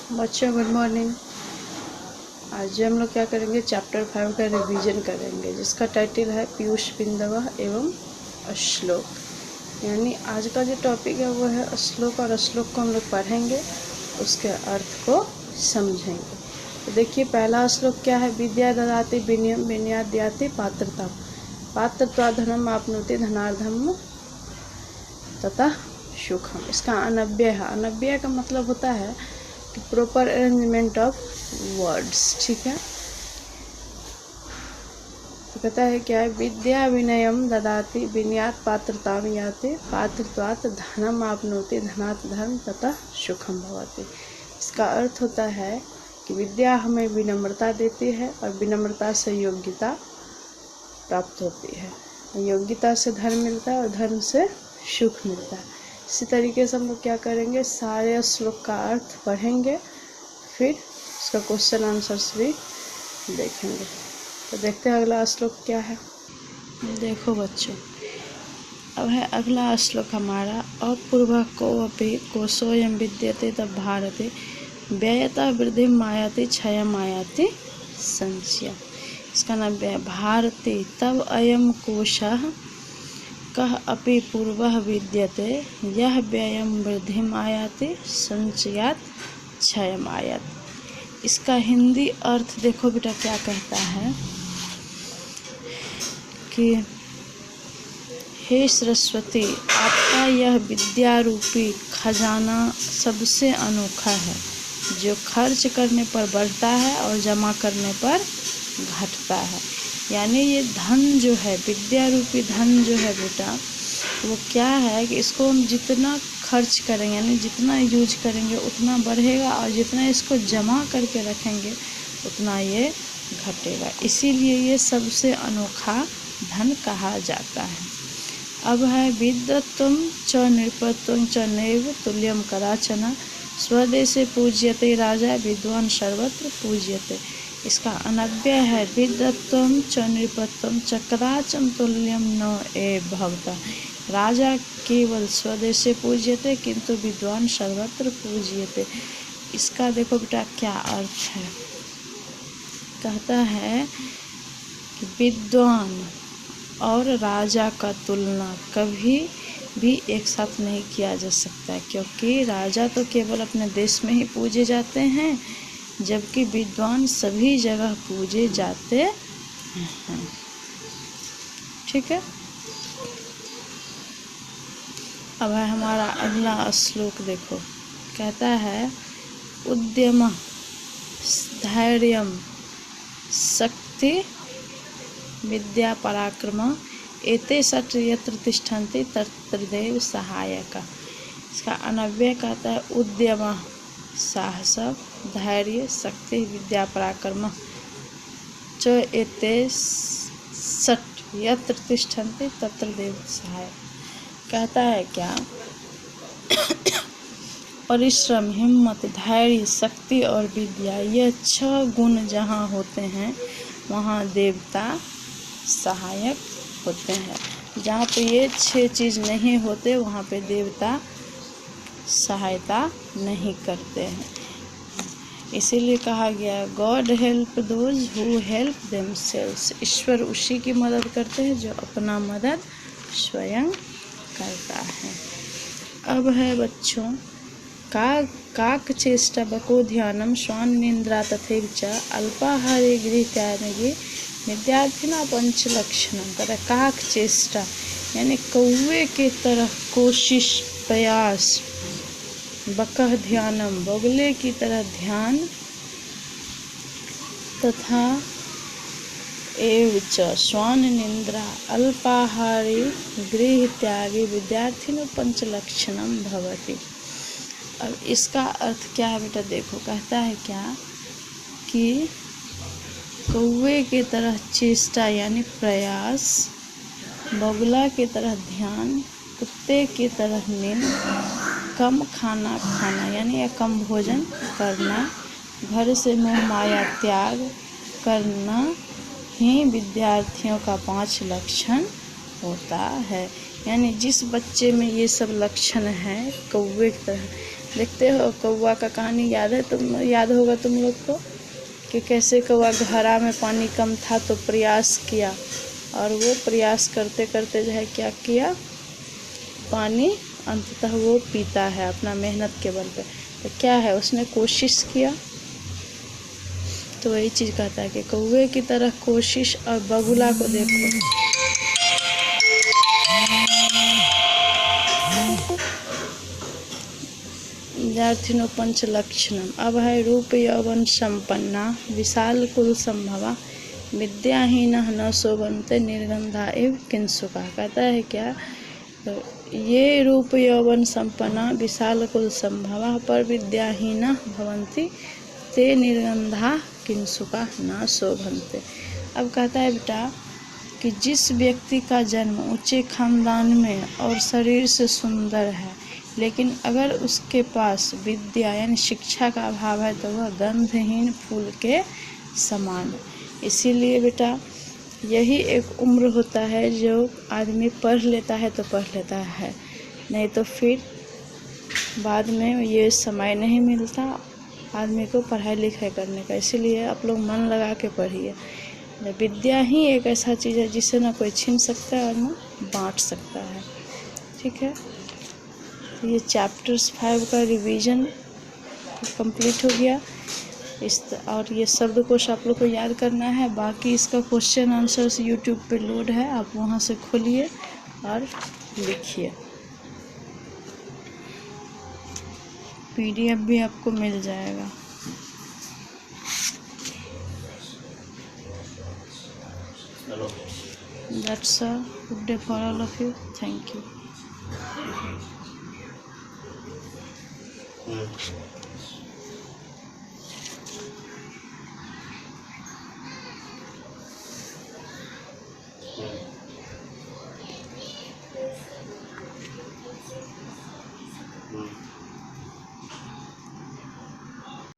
बच्चों good morning. आज हम लोग क्या करेंगे, चैप्टर 5 का रिवीजन करेंगे, जिसका टाइटल है पीयूष बिंदव एवं श्लोक। यानी आज का जो टॉपिक है वो है श्लोक, और श्लोक को हम लोग पढ़ेंगे, उसके अर्थ को समझेंगे। तो देखिए पहला श्लोक क्या है, विद्या ददाति विनयम विनयाद्याति पात्रता पात्रत्वा धनम आपनोति धनार्धम तथा सुखम। इसका अनव्यय है। अनव्यय का मतलब होता है कि प्रॉपर अरेंजमेंट ऑफ वर्ड्स। ठीक है, तो कहता है क्या है, विद्या विनयम ददाति विनयात पात्रताम याति पात्रत्वात् धनम आपनोति धनात् धर्म तथा सुखम भवति। इसका अर्थ होता है कि विद्या हमें विनम्रता देती है और विनम्रता से योग्यता प्राप्त होती है, योग्यता से धर्म मिलता है और धर्म से सुख मिलता है। इसी तरीके से हम लोग क्या करेंगे, सारे श्लोक का अर्थ पढ़ेंगे, फिर उसका क्वेश्चन आंसर्स भी देखेंगे। तो देखते हैं अगला श्लोक क्या है। देखो बच्चों, अब है अगला श्लोक हमारा, अपूर्व को अपि कोशोयम विद्यते तब भारते व्ययता वृद्धि मायाति क्षय मायाति संशय। इसका नाम है भारती तब अयम कोशः कः अपि पूर्वः विद्यते यह व्ययम वृद्धिम आयाति संचयात क्षयम आयाति। इसका हिंदी अर्थ देखो बेटा क्या कहता है कि हे सरस्वती, आपका यह विद्या रूपी खजाना सबसे अनोखा है, जो खर्च करने पर बढ़ता है और जमा करने पर घटता है। यानी ये धन जो है, विद्या रूपी धन जो है बेटा, वो क्या है कि इसको हम जितना खर्च करेंगे, यानी जितना यूज करेंगे उतना बढ़ेगा, और जितना इसको जमा करके रखेंगे उतना ये घटेगा। इसीलिए ये सबसे अनोखा धन कहा जाता है। अब है विद्वत्वं च नृपत्वं च नैव तुल्यं कदाचन स्वदेशे पूज्यते राजा विद्वान सर्वत्र पूज्यते। इसका अनव्यय है, विद्वत्वं च नृपत्वं च कदाचन तुल्यं न एव भवता। राजा केवल स्वदेशे पूज्यते किंतु विद्वान सर्वत्र पूज्यते। इसका देखो बेटा क्या अर्थ है, कहता है कि विद्वान और राजा का तुलना कभी भी एक साथ नहीं किया जा सकता है, क्योंकि राजा तो केवल अपने देश में ही पूजे जाते हैं, जबकि विद्वान सभी जगह पूजे जाते हैं। ठीक है, अब है हमारा अगला श्लोक। देखो कहता है उद्यम धैर्यम शक्ति विद्या पराक्रम एते षट् यत्र तिष्ठन्ति तत्र देव सहायका। इसका अनव्यय कहता है उद्यम साहस धैर्य शक्ति विद्या पराक्रम च एते षट् यत्र तिष्ठन्ति तत्र देव सहायक। कहता है क्या, परिश्रम हिम्मत धैर्य शक्ति और विद्या, ये 6 गुण जहाँ होते हैं वहाँ देवता सहायक होते हैं। जहाँ पे ये 6 चीज़ नहीं होते वहाँ पे देवता सहायता नहीं करते हैं। इसीलिए कहा गया God help those who help themselves. ईश्वर उसी की मदद करते हैं जो अपना मदद स्वयं करता है। अब है बच्चों काक चेष्टा बको ध्यानम स्वान निंद्रा तथैव च अल्पाहारे गृहत्यागे विद्यार्थिना पंचलक्षणम। कहता है काक चेष्टा यानी कौवे के तरह कोशिश प्रयास, बकह ध्यानम बगुले की तरह ध्यान, तथा एव च स्वान निंद्रा अल्पाहारी गृह त्यागी विद्यार्थिनो पंचलक्षणम भवति। अब इसका अर्थ क्या है बेटा, देखो कहता है क्या कि कौवे के तरह चेष्टा यानी प्रयास, बगुला की तरह ध्यान, कुत्ते की तरह नींद, कम खाना खाना यानी कम भोजन करना, घर से मोह माया त्याग करना ही विद्यार्थियों का 5 लक्षण होता है। यानी जिस बच्चे में ये सब लक्षण हैं, कौवे की तरह देखते हो कौवा का कहानी याद होगा तुम लोग को कि कैसे कौवा घड़ा में पानी कम था तो प्रयास किया, और वो प्रयास करते करते जो है क्या किया, पानी अंततः वो पीता है अपना मेहनत के बल पे। तो क्या है, उसने कोशिश किया। तो वही चीज़ कहता है कि कौवे की तरह कोशिश, और बगुला को देखो, विद्यार्थिनो पंच लक्षणम। अब है रूप यौवन संपन्ना विशाल कुल संभवा विद्याहीन न शोभन्ते निर्गंधा एव किंसुका। कहता है क्या, तो ये रूप यौवन संपन्ना विशाल कुल संभवा पर विद्याहीन भवन्ति ते निर्गंधा किंसुका न शोभन्ते। अब कहता है बेटा कि जिस व्यक्ति का जन्म ऊंचे खानदान में और शरीर से सुंदर है, लेकिन अगर उसके पास विद्या यानी शिक्षा का अभाव है तो वह गंधहीन फूल के समान है। इसीलिए बेटा यही एक उम्र होता है जो आदमी पढ़ लेता है तो पढ़ लेता है, नहीं तो फिर बाद में ये समय नहीं मिलता आदमी को पढ़ाई लिखाई करने का। इसीलिए आप लोग मन लगा के पढ़िए। विद्या ही एक ऐसा चीज़ है जिसे ना कोई छीन सकता है और ना बांट सकता है। ठीक है, ये चैप्टर्स 5 का रिवीजन कंप्लीट हो गया। और ये शब्दकोश आप लोग को याद करना है। बाकी इसका क्वेश्चन आंसर्स यूट्यूब पे लोड है, आप वहाँ से खोलिए और लिखिए। PDF भी आपको मिल जाएगा। That's a good day for all of you. Thank you.